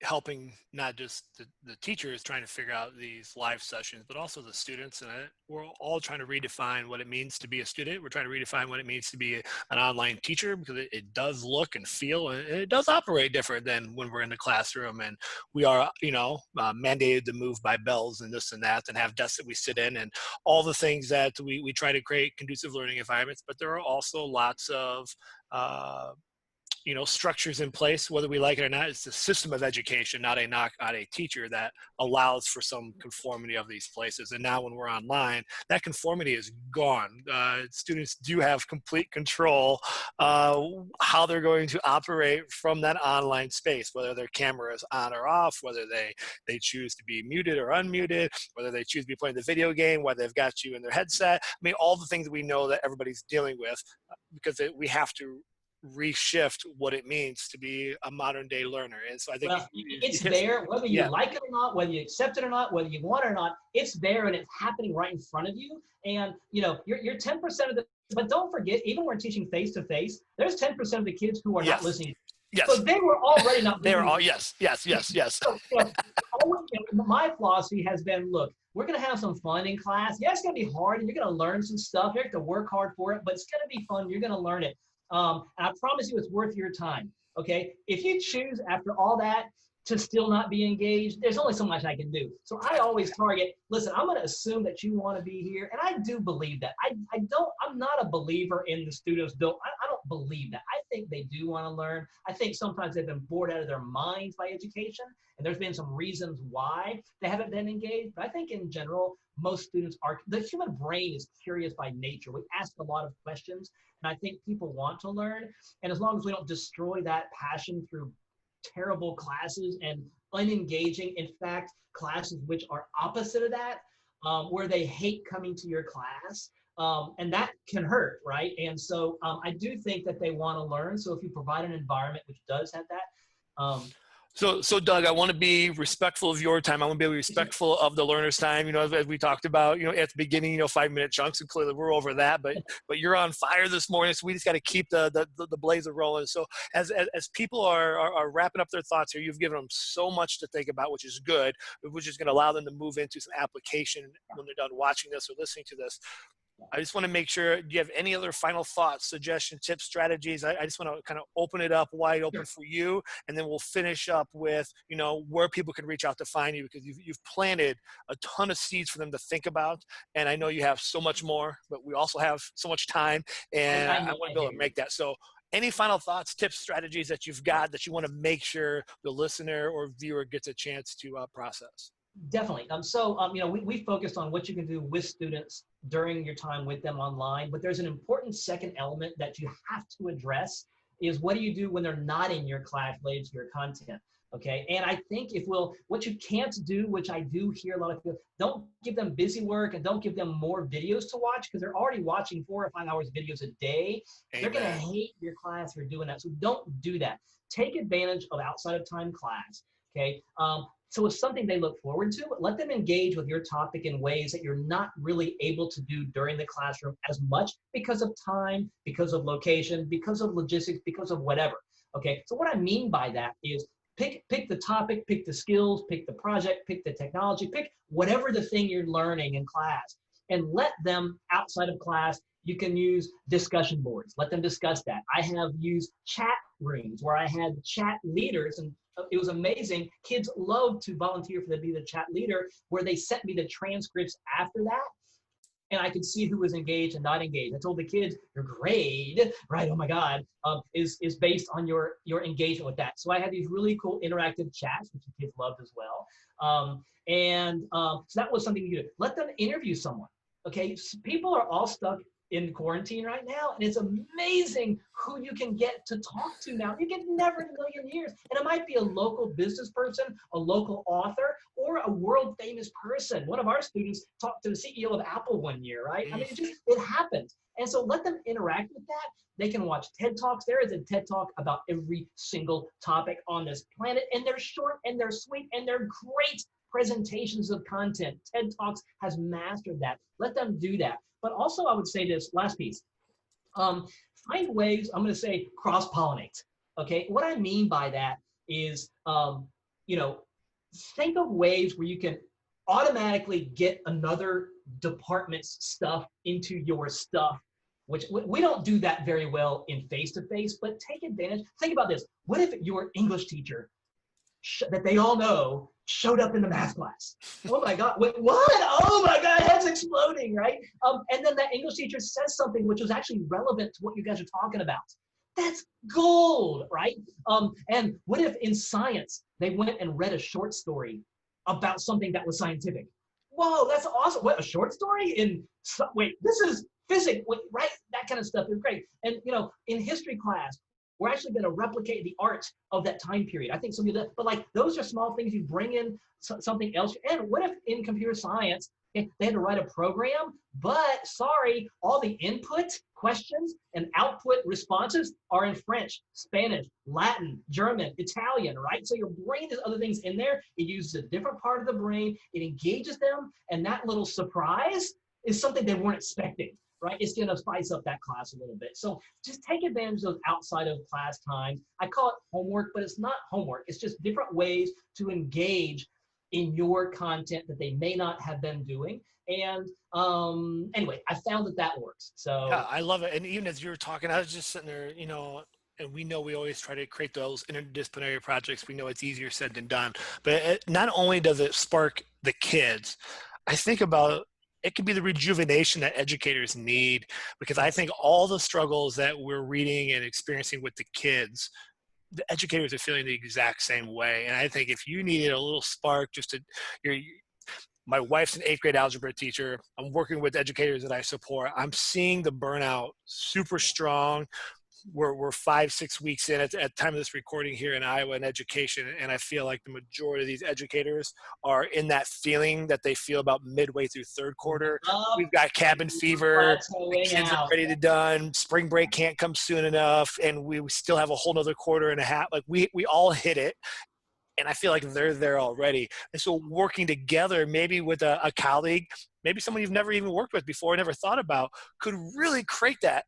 helping not just the teachers trying to figure out these live sessions, but also the students. And we're all trying to redefine what it means to be a student. We're trying to redefine what it means to be an online teacher, because it does look and feel, and it does operate different than when we're in the classroom. And we are, mandated to move by bells and this and that, and have desks that we sit in, and all the things that we try to create conducive learning environments. But there are also lots of, structures in place, whether we like it or not. It's the system of education, not a knock on a teacher, that allows for some conformity of these places. And now when we're online, that conformity is gone. Students do have complete control how they're going to operate from that online space, whether their camera is on or off, whether they choose to be muted or unmuted, whether they choose to be playing the video game, whether they've got you in their headset. I mean, all the things that we know that everybody's dealing with, because we have to reshift what it means to be a modern day learner. And so I think it's there, whether you like it or not, whether you accept it or not, whether you want it or not, it's there and it's happening right in front of you. And you're 10% of the, but don't forget, even when we're teaching face to face, there's 10% of the kids who are not listening. Yes. So they were already not listening. They're all, yes. So, my philosophy has been, look, we're going to have some fun in class. Yeah, it's going to be hard and you're going to learn some stuff. You have to work hard for it, but it's going to be fun. You're going to learn it. And I promise you it's worth your time, okay? If you choose after all that to still not be engaged, there's only so much I can do. So I always target, listen, I'm gonna assume that you wanna be here, and I do believe that. I'm not a believer in the students I don't believe that. I think they do wanna learn. I think sometimes they've been bored out of their minds by education, and there's been some reasons why they haven't been engaged. But I think in general, most students the human brain is curious by nature. We ask a lot of questions, and I think people want to learn. And as long as we don't destroy that passion through terrible classes and unengaging, in fact, classes which are opposite of that, where they hate coming to your class, and that can hurt, right? And so I do think that they want to learn. So if you provide an environment which does have that, So Doug, I want to be respectful of your time. I want to be respectful of the learner's time. As we talked about, at the beginning, 5-minute chunks, and clearly we're over that. But you're on fire this morning, so we just got to keep the blazer rolling. So as people are wrapping up their thoughts here, you've given them so much to think about, which is good, which is going to allow them to move into some application when they're done watching this or listening to this. I just want to make sure, do you have any other final thoughts, suggestions, tips, strategies? I just want to kind of open it up wide open for you, and then we'll finish up with, where people can reach out to find you, because you've planted a ton of seeds for them to think about. And I know you have so much more, but we also have so much time, and I want to be able to make that. So any final thoughts, tips, strategies that you've got that you want to make sure the listener or viewer gets a chance to process? Definitely. We focused on what you can do with students during your time with them online, but there's an important second element that you have to address, is what do you do when they're not in your class related to your content? Okay. And I think what you can't do, which I do hear a lot of people, don't give them busy work and don't give them more videos to watch, because they're already watching 4 or 5 hours videos a day. Amen. They're going to hate your class for doing that. So don't do that. Take advantage of outside of time class. Okay. So it's something they look forward to. Let them engage with your topic in ways that you're not really able to do during the classroom as much, because of time, because of location, because of logistics, because of whatever. Okay, so what I mean by that is pick the topic, pick the skills, pick the project, pick the technology, pick whatever the thing you're learning in class, and let them outside of class. You can use discussion boards. Let them discuss that. I have used chat rooms where I had chat leaders, and it was amazing. Kids love to volunteer for to be the chat leader, where they sent me the transcripts after that. and I could see who was engaged and not engaged. I told the kids, your grade, right? Oh my God, is based on your engagement with that. So I had these really cool interactive chats, which the kids loved as well. So that was something you could let them interview someone. Okay, so people are all stuck in quarantine right now, and it's amazing who you can get to talk to now. You can never in a million years. And it might be a local business person, a local author, or a world famous person. One of our students talked to the CEO of Apple one year, right? I mean, it happens. And so let them interact with that. They can watch TED Talks. There is a TED Talk about every single topic on this planet, and they're short and they're sweet and they're great presentations of content. TED Talks has mastered that. Let them do that. But also I would say this last piece, find ways, I'm going to say cross-pollinate. Okay. What I mean by that is, think of ways where you can automatically get another department's stuff into your stuff, which we don't do that very well in face-to-face, but take advantage. Think about this. What if your English teacher that they all know showed up in the math class? Oh my God, wait, what? Oh my God, head's exploding, right? And then that English teacher says something which was actually relevant to what you guys are talking about. That's gold, right? And what if in science, they went and read a short story about something that was scientific? Whoa, that's awesome. What, a short story? Wait, this is physics, right? That kind of stuff is great. And in history class, we're actually going to replicate the art of that time period. I think some of that, but like those are small things you bring in something else. And what if in computer science, they had to write a program, but sorry, all the input questions and output responses are in French, Spanish, Latin, German, Italian, right? So your brain has other things in there. It uses a different part of the brain. It engages them. And that little surprise is something they weren't expecting. Right? It's going to spice up that class a little bit. So just take advantage of outside of class time. I call it homework, but it's not homework. It's just different ways to engage in your content that they may not have been doing. And anyway, I found that works. So yeah, I love it. And even as you were talking, I was just sitting there, and we know we always try to create those interdisciplinary projects. We know it's easier said than done. But not only does it spark the kids, I think about it could be the rejuvenation that educators need, because I think all the struggles that we're reading and experiencing with the kids, the educators are feeling the exact same way. And I think if you needed a little spark, my wife's an 8th grade algebra teacher. I'm working with educators that I support. I'm seeing the burnout super strong. We're 5-6 weeks in at the time of this recording here in Iowa in education, and I feel like the majority of these educators are in that feeling that they feel about midway through third quarter. We've got cabin fever, the kids are ready to done, spring break can't come soon enough, and we still have a whole nother quarter and a half. Like we all hit it, and I feel like they're there already. And so working together, maybe with a colleague, maybe someone you've never even worked with before, never thought about, could really create that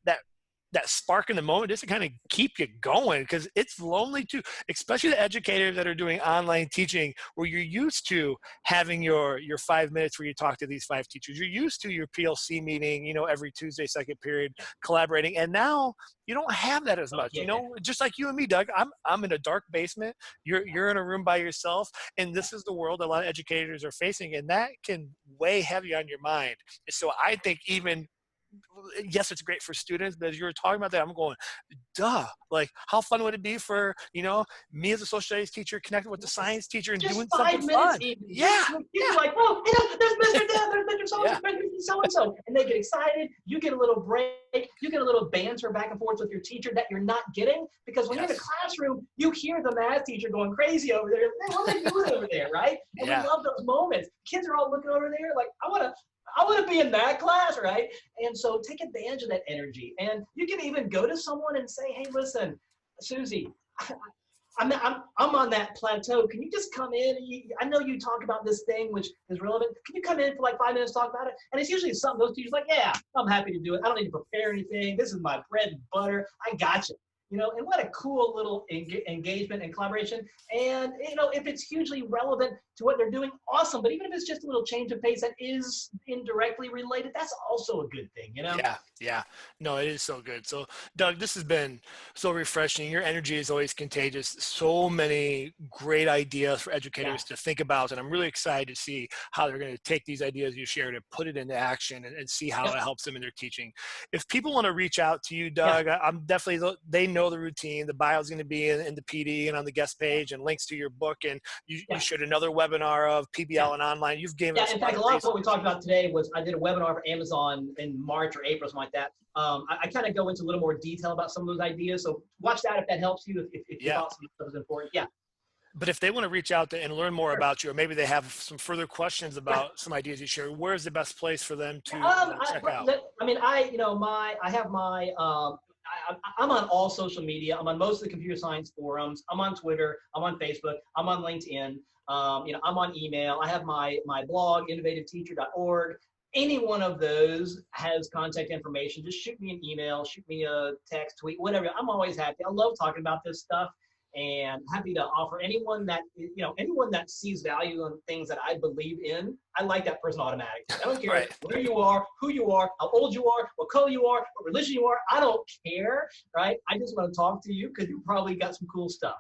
spark in the moment just to kind of keep you going, because it's lonely too, especially the educators that are doing online teaching, where you're used to having your 5 minutes where you talk to these 5 teachers. You're used to your PLC meeting, every Tuesday, second period, collaborating. And now you don't have that as much, just like you and me, Doug. I'm in a dark basement. You're in a room by yourself. And this is the world a lot of educators are facing. And that can weigh heavy on your mind. So I think yes, it's great for students, but as you were talking about that, I'm going, duh, like how fun would it be for, me as a social studies teacher connecting with the science teacher and just doing 5 something minutes fun. Even. Yeah. You're like, oh, there's Mr. Dan, there's Mr. So-and-so, there's so-and-so. And they get excited. You get a little break. You get a little banter back and forth with your teacher that you're not getting, because when you're in a classroom, you hear the math teacher going crazy over there. Man, what are they doing over there, right? And we love those moments. Kids are all looking over there like, I want to be in that class, right? And so take advantage of that energy. And you can even go to someone and say, hey, listen, Susie, I'm on that plateau. Can you just come in? I know you talk about this thing, which is relevant. Can you come in for like 5 minutes, talk about it? And it's usually something those teachers like, yeah, I'm happy to do it. I don't need to prepare anything. This is my bread and butter. I got you. and what a cool little engagement and collaboration. And, if it's hugely relevant to what they're doing, awesome. But even if it's just a little change of pace that is indirectly related, that's also a good thing. Yeah, yeah. No, it is so good. So, Doug, this has been so refreshing. Your energy is always contagious. So many great ideas for Yeah, educators to think about. And I'm really excited to see how they're going to take these ideas you shared and put it into action and see how yep, it helps them in their teaching. If people want to reach out to you, yeah, Doug, I'm definitely, they know the routine. The bio is going to be in the PD and on the guest page and links to your book. And you yeah, shared another webinar of yeah. PBL and online. You've given Yeah, us in a lot fact, of a lot of what we resources. talked about today was I did a webinar for Amazon in March or April, something like that. I kind of go into a little more detail about some of those ideas. So watch that if that helps you, if you Yeah. thought some stuff was important. Yeah, But if they want to reach out to and learn more sure. about you, or maybe they have some further questions Yeah. about some ideas you share, where's the best place for them to I, check out? I mean, I have my, I'm on all social media. I'm on most of the computer science forums. I'm on Twitter. I'm on Facebook. I'm on LinkedIn. I'm on email. I have my blog, innovativeteacher.org. Any one of those has contact information. Just shoot me an email, shoot me a text, tweet, whatever. I'm always happy. I love talking about this stuff and happy to offer anyone that sees value in things that I believe in. I like that person automatically. I don't care Right. where you are, who you are, how old you are, what color you are, what religion you are. I don't care, right? I just want to talk to you because you probably got some cool stuff.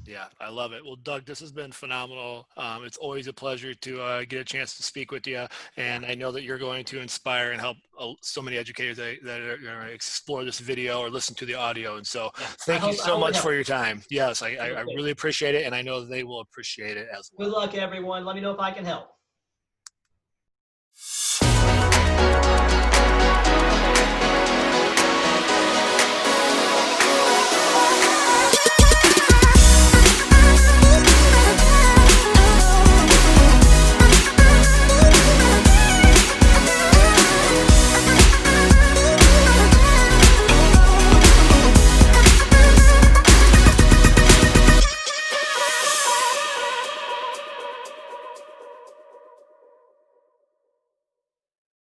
Yeah, I love it. Well, Doug, this has been phenomenal. It's always a pleasure to get a chance to speak with you. Yeah. And I know that you're going to inspire and help so many educators that are going to explore this video or listen to the audio. And so Yeah. thank you I so hope it much for helps. your time. Yes, I really appreciate it. And I know they will appreciate it as Good well. luck, everyone. Let me know if I can help.